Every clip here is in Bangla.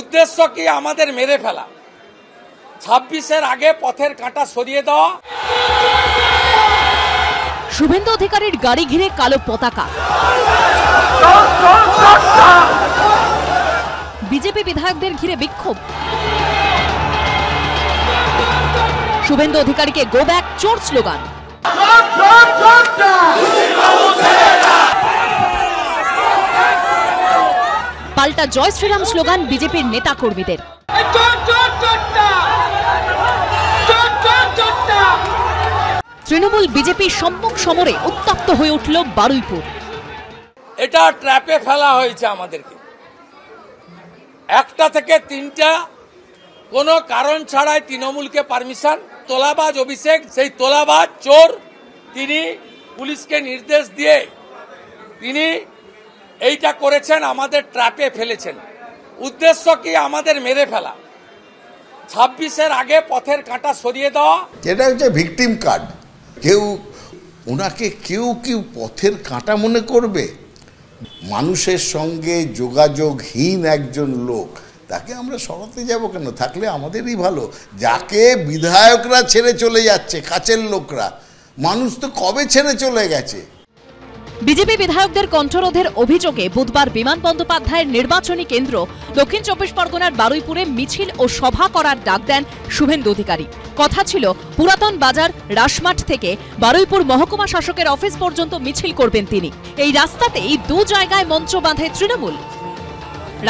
উদ্দেশ্য কি আমাদের মেরে ফেলা, 26-এর আগে পথের কাঁটা সরিয়ে দেওয়া। শুভেন্দু অধিকারীর গাড়ি ঘিরে কালো পতাকা, বিজেপি বিধায়কদের ঘিরে বিক্ষোভ, শুভেন্দু অধিকারীকে গো ব্যাক চোর স্লোগান, পাল্টা জয় শ্রীরাম স্লোগান বিজেপির নেতা কর্মীদের। তৃণমূল বিজেপির সম্মুখ সমরে উত্তপ্ত হয়ে উঠল বারুইপুর। এটা ট্র্যাপে ফেলা হয়েছে আমাদেরকে, 1টা থেকে 3টা কোনো কারণ ছাড়াই তৃণমূলকে পারমিশন, তোলাবাজ অভিষেক, সেই তোলাবাজ চোর, তিনি পুলিশকে নির্দেশ দিয়ে তিনি এইটা করেছেন, আমাদের ট্র্যাপে ফেলেছেন। উদ্দেশ্য কি আমাদের মেরে ফেলা, 26-এর আগে পথের কাঁটা সরিয়ে দেওয়া। যেটা হচ্ছে ভিকটিম কার্ড, ওনাকে কেউ পথের কাঁটা মনে করবে? মানুষের সঙ্গে যোগাযোগহীন একজন লোক, তাকে আমরা সরাতে যাব কেন? থাকলে আমাদেরই ভালো। যাকে বিধায়করা ছেড়ে চলে যাচ্ছে, কাছের লোকরা, মানুষ তো কবে ছেড়ে চলে গেছে। বিজেপি বিধায়কদের কণ্ঠরোধের অভিযোগে বুধবার বিমান বন্দ্যোপাধ্যায়ের নির্বাচনী কেন্দ্র দক্ষিণ 24 পরগনার বারুইপুরে মিছিল ও সভা করার ডাক দেন শুভেন্দু অধিকারী। কথা ছিল পুরাতন বাজার রাসমাঠ থেকে বারুইপুর মহকুমা শাসকের অফিস পর্যন্ত মিছিল করবেন তিনি। এই রাস্তাতেই দু জায়গায় মঞ্চ বাঁধে তৃণমূল।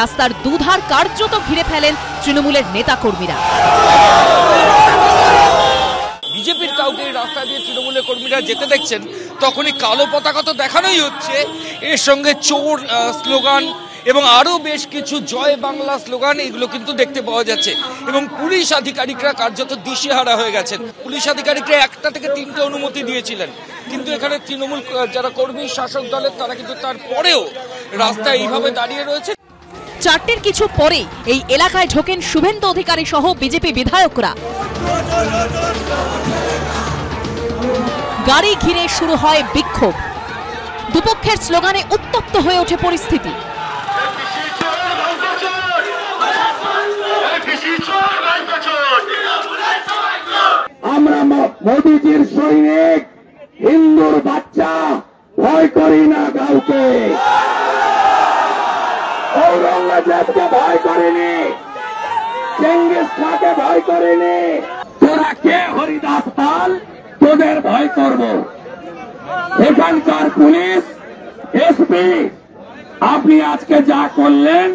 রাস্তার দুধার কার্যত ঘিরে ফেলেন তৃণমূলের নেতাকর্মীরা। বিজেপির কাউকে রাস্তা দিয়ে তৃণমূলের কর্মীরা যেতে দেখছেন, তখনই কালো পতাকা তো দেখানোই হচ্ছে, এর সঙ্গে চোর স্লোগান এবং আরো বেশ কিছু জয় বাংলা স্লোগান, এগুলো কিন্তু দেখতে পাওয়া যাচ্ছে। এবং পুলিশ আধিকারিকরা কার্যত দিশেহারা হয়ে গেছেন। পুলিশ আধিকারিকরা 1টা থেকে 3টে অনুমতি দিয়েছিলেন, কিন্তু এখানে তৃণমূল যারা কর্মী শাসক দলের, তারা কিন্তু তারপরেও রাস্তায় এইভাবে দাঁড়িয়ে রয়েছে। 4টের কিছু পরেই এই এলাকায় ঢোকেন শুভেন্দু অধিকারী সহ বিজেপি বিধায়করা। গাড়ি ঘিরে শুরু হয় বিক্ষোভ। দুপক্ষের স্লোগানে উত্তপ্ত হয়ে ওঠে পরিস্থিতি। আমরা মোদিজির সৈনিক, হিন্দুর বাচ্চা, ভয় করি না কাউকে। ঔরঙ্গজেবকে ভয় করেনি, চেঙ্গিস খানকে ভয় করেনি। তোরা কে হরিদাস পাল, তোদের ভয় করব? এখানকার পুলিশ এসপি, আপনি আজকে যা করলেন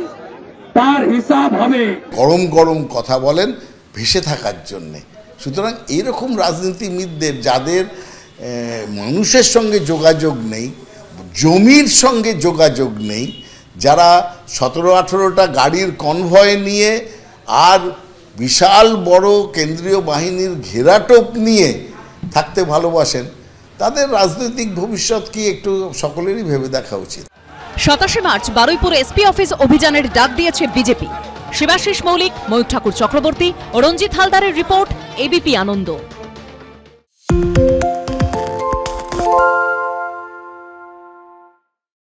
তার হিসাব হবে। গরম গরম কথা বলেন ভেসে থাকার জন্যে। সুতরাং এরকম রাজনীতিবিদদের, যাদের মানুষের সঙ্গে যোগাযোগ নেই, জমির সঙ্গে যোগাযোগ নেই, যারা 17-18টা গাড়ির কনভয় নিয়ে আর বিশাল বড় কেন্দ্রীয় বাহিনীর ঘেরাটোপ নিয়ে থাকতে ভালোবাসেন, তাদের রাজনৈতিক ভবিষ্যৎ কি একটু সকলেরই ভেবে দেখা উচিত। 27 মার্চ বারুইপুর এসপি অফিস অভিযানের ডাক দিয়েছে বিজেপি। শিবাশিস মৌলিক, ময়ূর ঠাকুর চক্রবর্তী ও রঞ্জিত হালদারের রিপোর্ট, এবিপি আনন্দ।